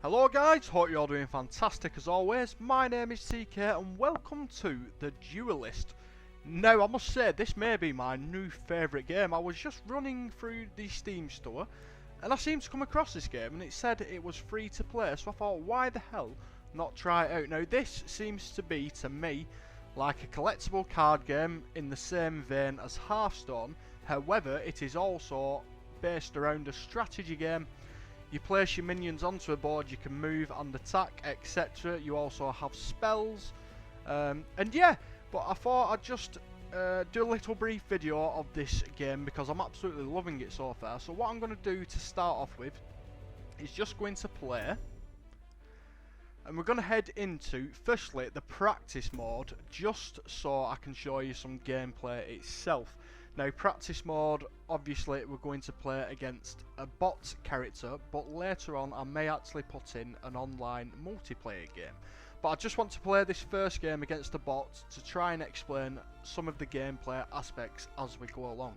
Hello guys, hope you're all doing fantastic as always. My name is TK and welcome to the Duelyst. Now I must say this may be my new favourite game. I was just running through the Steam store and I seemed to come across this game and it said it was free to play, so I thought why the hell not try it out. Now this seems to be to me like a collectible card game in the same vein as Hearthstone. However, it is also based around a strategy game. You place your minions onto a board, you can move and attack, etc. You also have spells. And yeah, but I thought I'd just do a little brief video of this game because I'm absolutely loving it so far. So what I'm going to do to start off with is just going to play. And we're going to head into, firstly, the practice mode, just so I can show you some gameplay itself. Now, practice mode, obviously, we're going to play against a bot character, but later on I may actually put in an online multiplayer game. But I just want to play this first game against a bot to try and explain some of the gameplay aspects as we go along.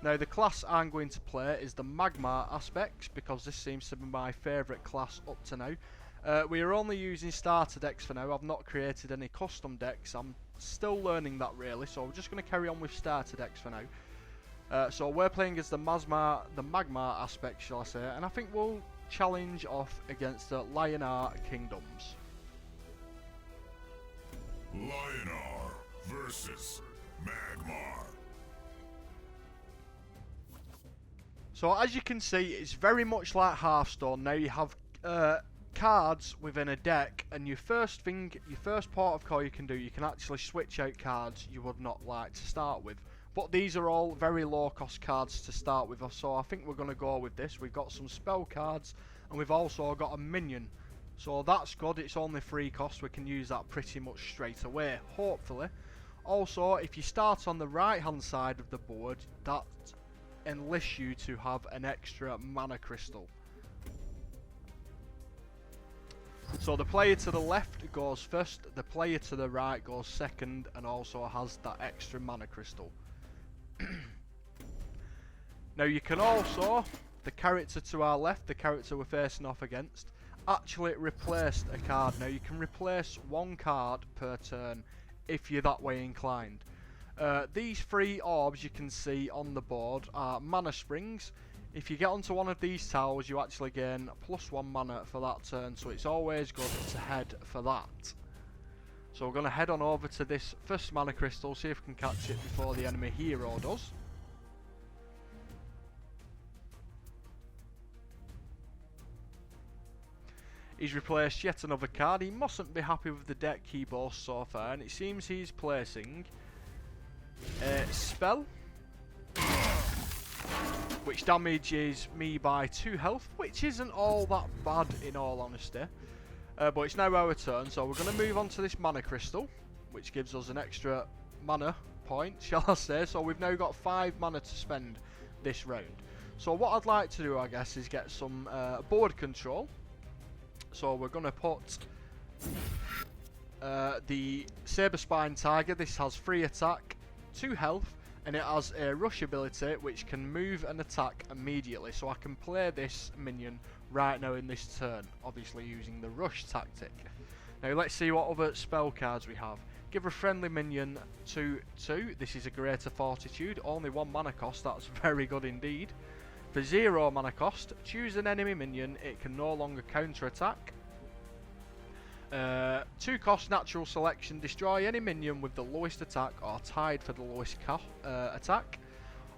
Now, the class I'm going to play is the Magma aspects, because this seems to be my favourite class up to now. We are only using starter decks for now. I've not created any custom decks. I'm still learning that really, so we're just going to carry on with starter decks for now. So we're playing as the Magma aspect, shall I say, and I think we'll challenge off against the Lionar Kingdoms. Lionar versus Magmar. So as you can see, it's very much like Hearthstone. Now you have cards within a deck, and your first port of call you can do, you can actually switch out cards you would not like to start with. But these are all very low cost cards to start with, so I think we're going to go with this. We've got some spell cards and we've also got a minion, so that's good. It's only 3 costs, we can use that pretty much straight away, hopefully. Also, if you start on the right hand side of the board, that enlists you to have an extra mana crystal. So the player to the left goes first, the player to the right goes second, and also has that extra mana crystal. Now you can also, the character to our left, the character we're facing off against, actually replaced a card. Now you can replace 1 card per turn if you're that way inclined. These 3 orbs you can see on the board are mana springs. If you get onto one of these towers, you actually gain +1 mana for that turn, so it's always good to head for that. So we're going to head on over to this first mana crystal, see if we can catch it before the enemy hero does. He's replaced yet another card. He mustn't be happy with the deck he boasts so far, and it seems he's placing a spell which damages me by 2 health, which isn't all that bad in all honesty. But it's now our turn, so we're going to move on to this mana crystal, which gives us an extra mana point, shall I say. So we've now got 5 mana to spend this round. So what I'd like to do, I guess, is get some board control. So we're going to put the Saber Spine Tiger. This has 3 attack, 2 health, and it has a rush ability which can move and attack immediately, so I can play this minion right now in this turn, obviously using the rush tactic. Now let's see what other spell cards we have. Give a friendly minion 2/2. This is a greater fortitude, only 1 mana cost, that's very good indeed. For 0 mana cost, choose an enemy minion, it can no longer counter attack. 2 cost natural selection, destroy any minion with the lowest attack or tied for the lowest attack,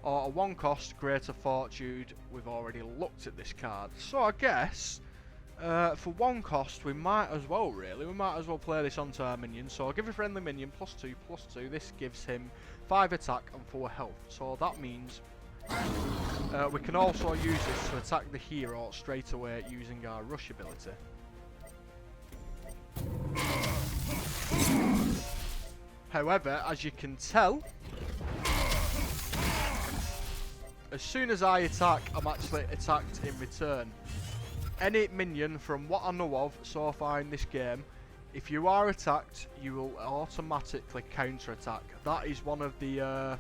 or a 1 cost greater fortitude. We've already looked at this card, so I guess for 1 cost we might as well play this onto our minion. So I'll give a friendly minion +2/+2, this gives him 5 attack and 4 health, so that means we can also use this to attack the hero straight away using our rush ability. However, as you can tell, as soon as I attack, I'm actually attacked in return. Any minion, from what I know of so far in this game, if you are attacked, you will automatically counter attack. That is one of the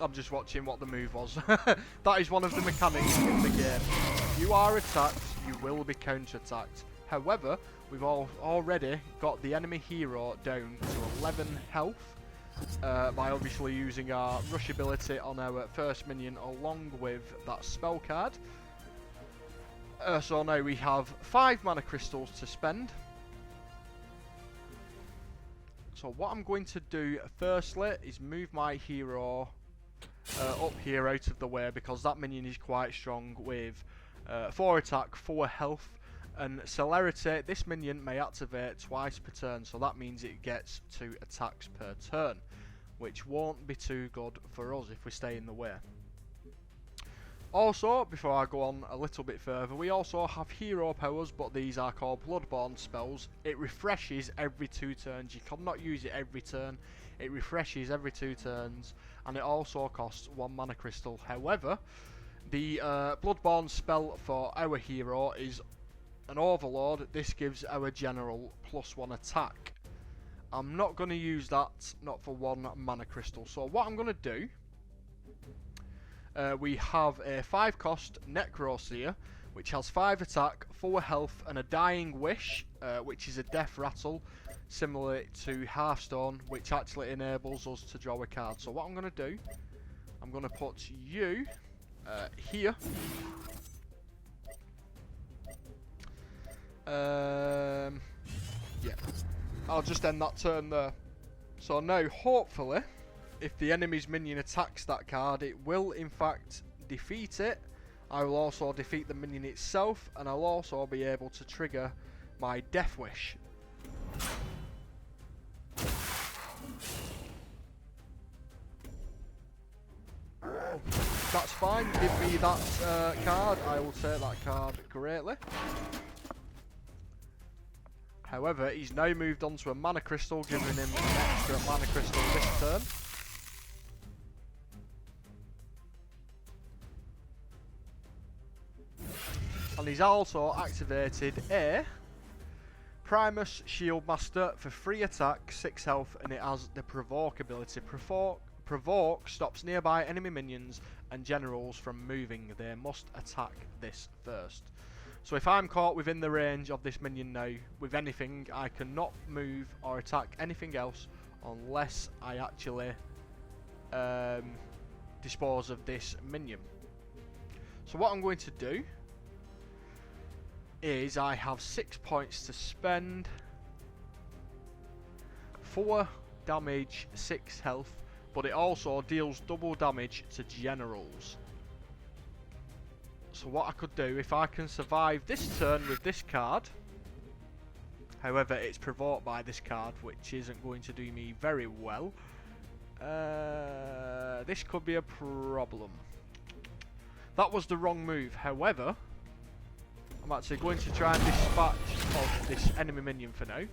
I'm just watching what the move was. That is one of the mechanics in the game. If you are attacked, you will be counter-attacked. However, we've already got the enemy hero down to 11 health by obviously using our rush ability on our first minion along with that spell card. So now we have 5 mana crystals to spend. So what I'm going to do firstly is move my hero up here out of the way, because that minion is quite strong with 4 attack, 4 health, and celerity. This minion may activate twice per turn, so that means it gets 2 attacks per turn, which won't be too good for us if we stay in the way. Also, before I go on a little bit further, we also have hero powers, but these are called Bloodborne spells. It refreshes every 2 turns. You cannot use it every turn. It refreshes every 2 turns, and it also costs 1 mana crystal. However, the Bloodborne spell for our hero is an Overlord. This gives our general +1 attack. I'm not going to use that, not for 1 mana crystal. So what I'm going to do, we have a 5 cost Necroseer, which has 5 attack, 4 health, and a Dying Wish, which is a death rattle, similar to Hearthstone, which actually enables us to draw a card. So what I'm going to do, I'm going to put you here. Yeah, I'll just end that turn there. So now, hopefully, if the enemy's minion attacks that card, it will in fact defeat it. I will also defeat the minion itself, and I'll also be able to trigger my Death Wish. That's fine, give me that card, I will take that card greatly. However, he's now moved on to a mana crystal, giving him an extra mana crystal this turn. And he's also activated a Primus Shieldmaster for 3 attack, 6 health, and it has the Provoke ability. Provoke stops nearby enemy minions and generals from moving. They must attack this first. So if I'm caught within the range of this minion now with anything, I cannot move or attack anything else unless I actually dispose of this minion. So what I'm going to do is I have 6 points to spend, 4 damage, 6 health, but it also deals double damage to generals. So what I could do, if I can survive this turn with this card, however it's provoked by this card, which isn't going to do me very well, this could be a problem. That was the wrong move. However, I'm actually going to try and dispatch of this enemy minion for now.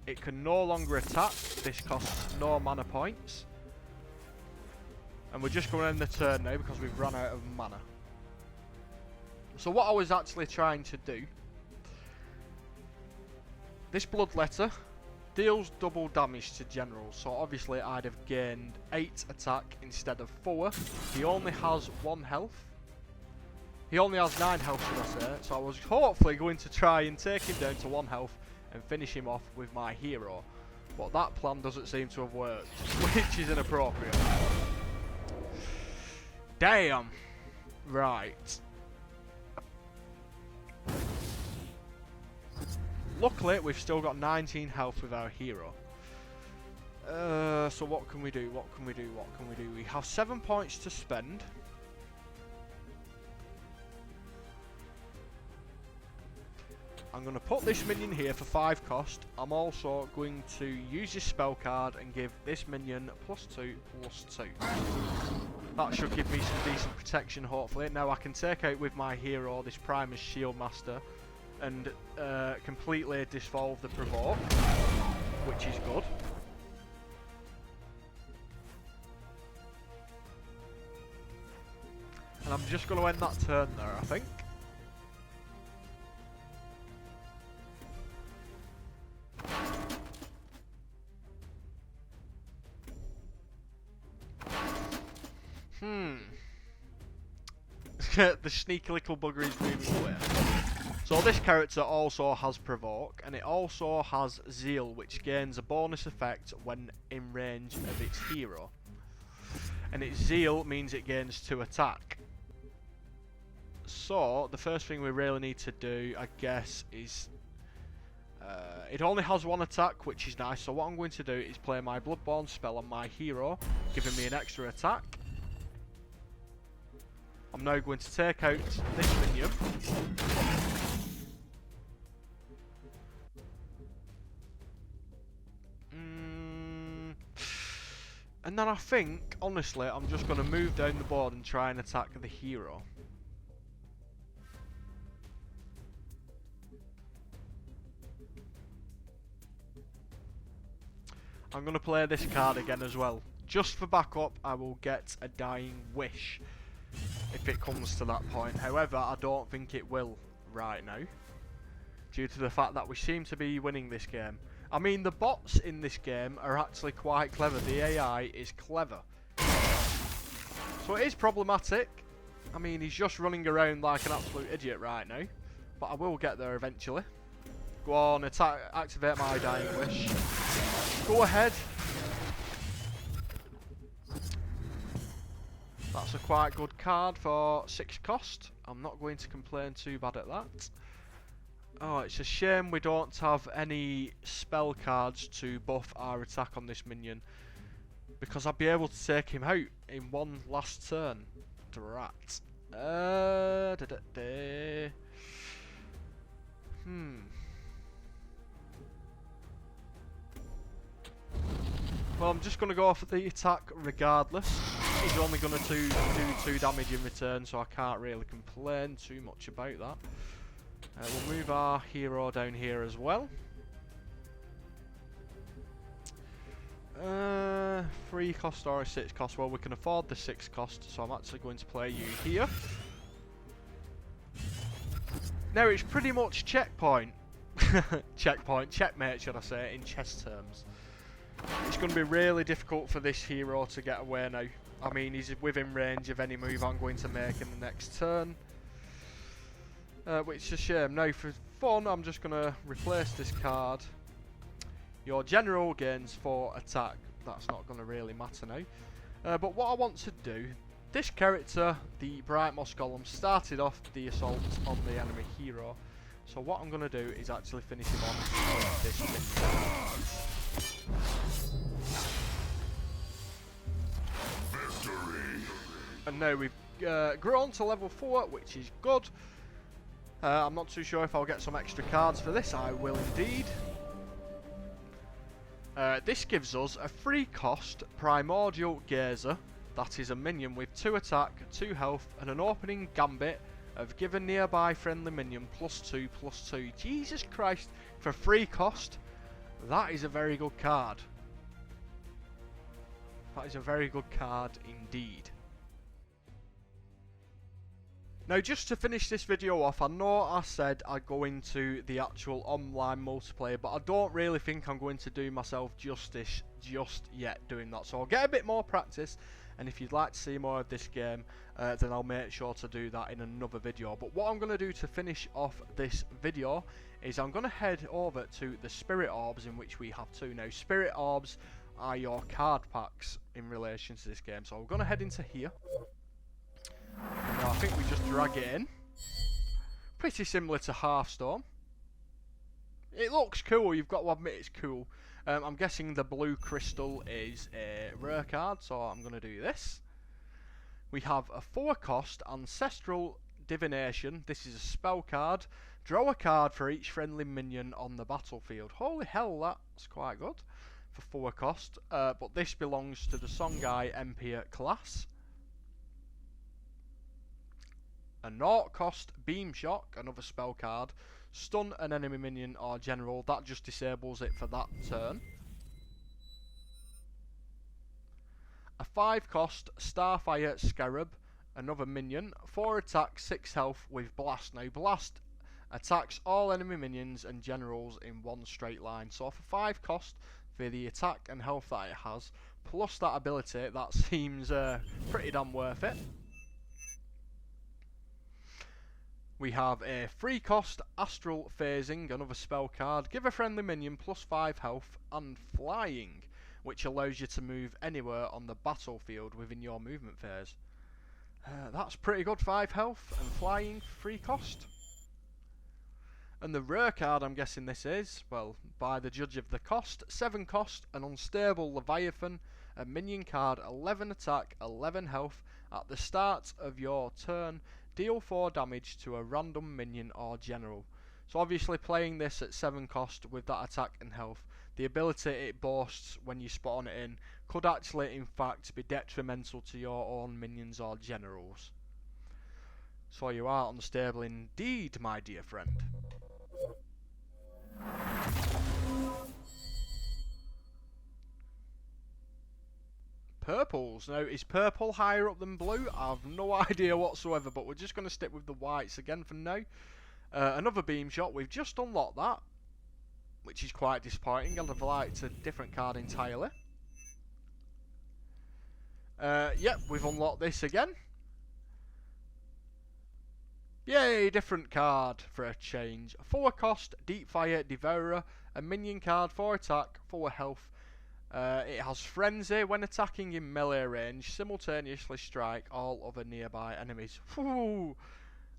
It can no longer attack. This costs no mana points. And we're just going to end the turn now because we've run out of mana. So what I was actually trying to do, this Bloodletter deals double damage to generals, so obviously I'd have gained 8 attack instead of 4. He only has 1 health. He only has 9 health, should I say, so I was hopefully going to try and take him down to 1 health and finish him off with my hero. But that plan doesn't seem to have worked, which is inappropriate. Damn! Right. Luckily, we've still got 19 health with our hero. So what can we do? What can we do? What can we do? We have 7 points to spend. I'm going to put this minion here for 5 cost. I'm also going to use this spell card and give this minion +2/+2. That should give me some decent protection, hopefully. Now I can take out with my hero this Primus Shieldmaster and completely dissolve the Provoke, which is good. And I'm just going to end that turn there, I think. the sneaky little bugger is moving away. So this character also has Provoke, and it also has Zeal, which gains a bonus effect when in range of its hero. And its Zeal means it gains 2 attack. So the first thing we really need to do, I guess, is it only has 1 attack, which is nice. So what I'm going to do is play my Bloodborne spell on my hero, giving me an extra attack. I'm now going to take out this minion. And then I think, honestly, I'm just going to move down the board and try and attack the hero. I'm going to play this card again as well. Just for backup, I will get a Dying Wish if it comes to that point. However, I don't think it will right now, due to the fact that we seem to be winning this game. I mean, the bots in this game are actually quite clever. The AI is clever. So it is problematic. I mean, he's just running around like an absolute idiot right now. But I will get there eventually. Go on, attack, activate my Dying Wish. Go ahead. That's a quite good card for 6 cost. I'm not going to complain too bad at that. Oh, it's a shame we don't have any spell cards to buff our attack on this minion, because I'd be able to take him out in one last turn. Drat. Well, I'm just going to go for the attack regardless. He's only going to do 2 damage in return, so I can't really complain too much about that. We'll move our hero down here as well. 3 cost or a 6 cost. Well, we can afford the 6 cost, so I'm actually going to play you here. Now it's pretty much checkpoint. Checkmate should I say, in chess terms. It's going to be really difficult for this hero to get away now. I mean, he's within range of any move I'm going to make in the next turn. Which is a shame. Now for fun, I'm just going to replace this card. Your general gains 4 attack. That's not going to really matter now. But what I want to do, this character, the Bright Moss Golem, started off the assault on the enemy hero. So what I'm going to do is actually finish him off with this minion. Victory. And now we've grown to level 4, which is good. I'm not too sure if I'll get some extra cards for this. I will indeed. This gives us a 3 cost Primordial Gazer. That is a minion with 2 attack, 2 health, and an opening gambit of give a nearby friendly minion +2/+2. Jesus Christ, for 3 cost, that is a very good card. That is a very good card indeed. Now, just to finish this video off, I know I said I'd go into the actual online multiplayer, but I don't really think I'm going to do myself justice just yet doing that. So I'll get a bit more practice, and if you'd like to see more of this game, then I'll make sure to do that in another video. But what I'm going to do to finish off this video is I'm going to head over to the Spirit Orbs, in which we have 2. Now, Spirit Orbs are your card packs in relation to this game. So we're going to head into here. Now I think we just drag it in. Pretty similar to Hearthstone. It looks cool, you've got to admit it's cool. I'm guessing the blue crystal is a rare card, so I'm going to do this. We have a 4 cost Ancestral Divination. This is a spell card. Draw a card for each friendly minion on the battlefield. Holy hell, that's quite good for 4 cost. But this belongs to the Songhai Empire class. A 0 cost Beam Shock, another spell card. Stun an enemy minion or general. That just disables it for that turn. A 5 cost Starfire Scarab, another minion. 4 attack, 6 health with Blast. Now Blast attacks all enemy minions and generals in one straight line. So for 5 cost, for the attack and health that it has, plus that ability, that seems pretty damn worth it. We have a free cost Astral Phasing, another spell card. Give a friendly minion +5 health and flying, which allows you to move anywhere on the battlefield within your movement phase. That's pretty good, 5 health and flying, free cost. And the rare card I'm guessing this is, well, by the judge of the cost, 7 cost, an Unstable Leviathan, a minion card, 11 attack, 11 health. At the start of your turn, deal 4 damage to a random minion or general. So obviously playing this at 7 cost with that attack and health, the ability it boasts when you spawn it in could actually in fact be detrimental to your own minions or generals. So you are unstable indeed, my dear friend. Purples. Now, is purple higher up than blue? I have no idea whatsoever, but we're just going to stick with the whites again for now. Another beam shot. We've just unlocked that, which is quite disappointing. I'd have liked a different card entirely. Yep, we've unlocked this again. Yay, different card for a change. 4 cost, Deepfire Devourer, a minion card, 4 attack, 4 health. It has Frenzy. When attacking in melee range, simultaneously strike all other nearby enemies. Whew.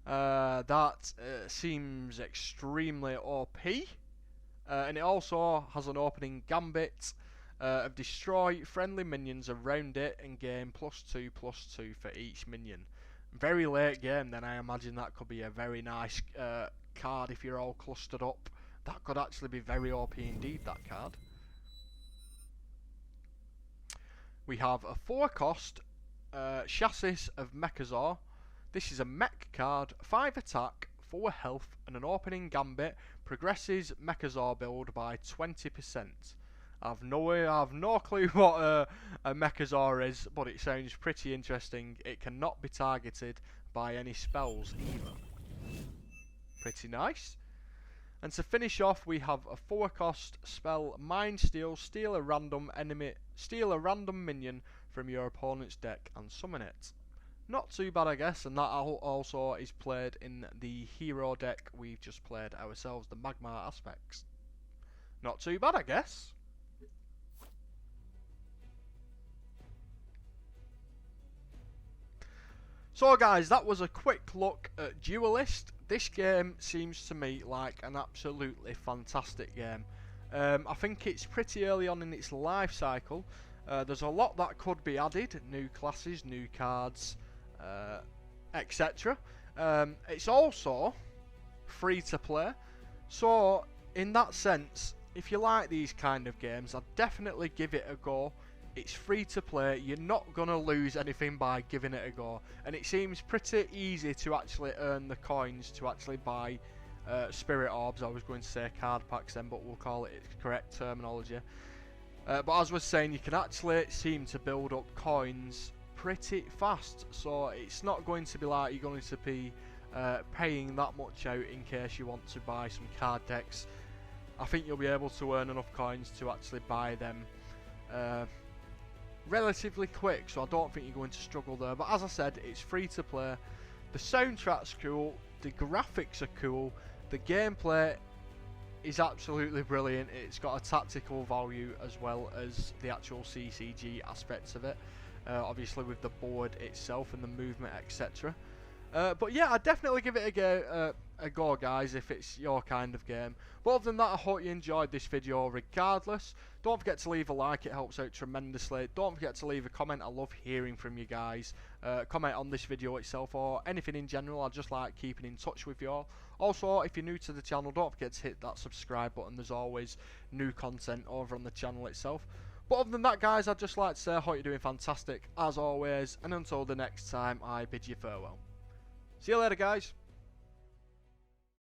That seems extremely OP. And it also has an opening gambit of destroy friendly minions around it and gain +2/+2 for each minion. Very late game, then I imagine that could be a very nice card if you're all clustered up. That could actually be very OP indeed, that card. We have a 4 cost Chassis of Mechazor. This is a mech card, 5 attack, 4 health, and an opening gambit. Progresses Mechazor build by 20%. I've no clue what a Mechazor is, but it sounds pretty interesting. It cannot be targeted by any spells either. Pretty nice. And to finish off, we have a 4 cost spell, Mind Steal. Steal a random minion from your opponent's deck and summon it. Not too bad, I guess, and that also is played in the hero deck we've just played ourselves, the Magmar Aspects. Not too bad, I guess. So guys, that was a quick look at Duelyst. This game seems to me like an absolutely fantastic game. I think it's pretty early on in its life cycle. There's a lot that could be added, new classes, new cards, etc. It's also free to play, so in that sense, if you like these kind of games, I'd definitely give it a go. It's free to play, you're not going to lose anything by giving it a go, and it seems pretty easy to actually earn the coins to actually buy spirit orbs. I was going to say card packs then, but we'll call it its correct terminology. But as I was saying, you can actually seem to build up coins pretty fast, so it's not going to be like you're going to be paying that much out in case you want to buy some card decks. I think you'll be able to earn enough coins to actually buy them relatively quick, so I don't think you're going to struggle there. But as I said, it's free to play. The soundtrack's cool, the graphics are cool, the gameplay is absolutely brilliant. It's got a tactical value as well as the actual CCG aspects of it, obviously with the board itself and the movement, etc. But yeah, I'd definitely give it a go, guys, if it's your kind of game. But other than that, I hope you enjoyed this video regardless. Don't forget to leave a like, it helps out tremendously. Don't forget to leave a comment, I love hearing from you guys. Comment on this video itself or anything in general, I just like keeping in touch with you all. Also, if you're new to the channel, don't forget to hit that subscribe button, there's always new content over on the channel itself. But other than that, guys, I'd just like to say I hope you're doing fantastic as always, and until the next time, I bid you farewell. See you later, guys.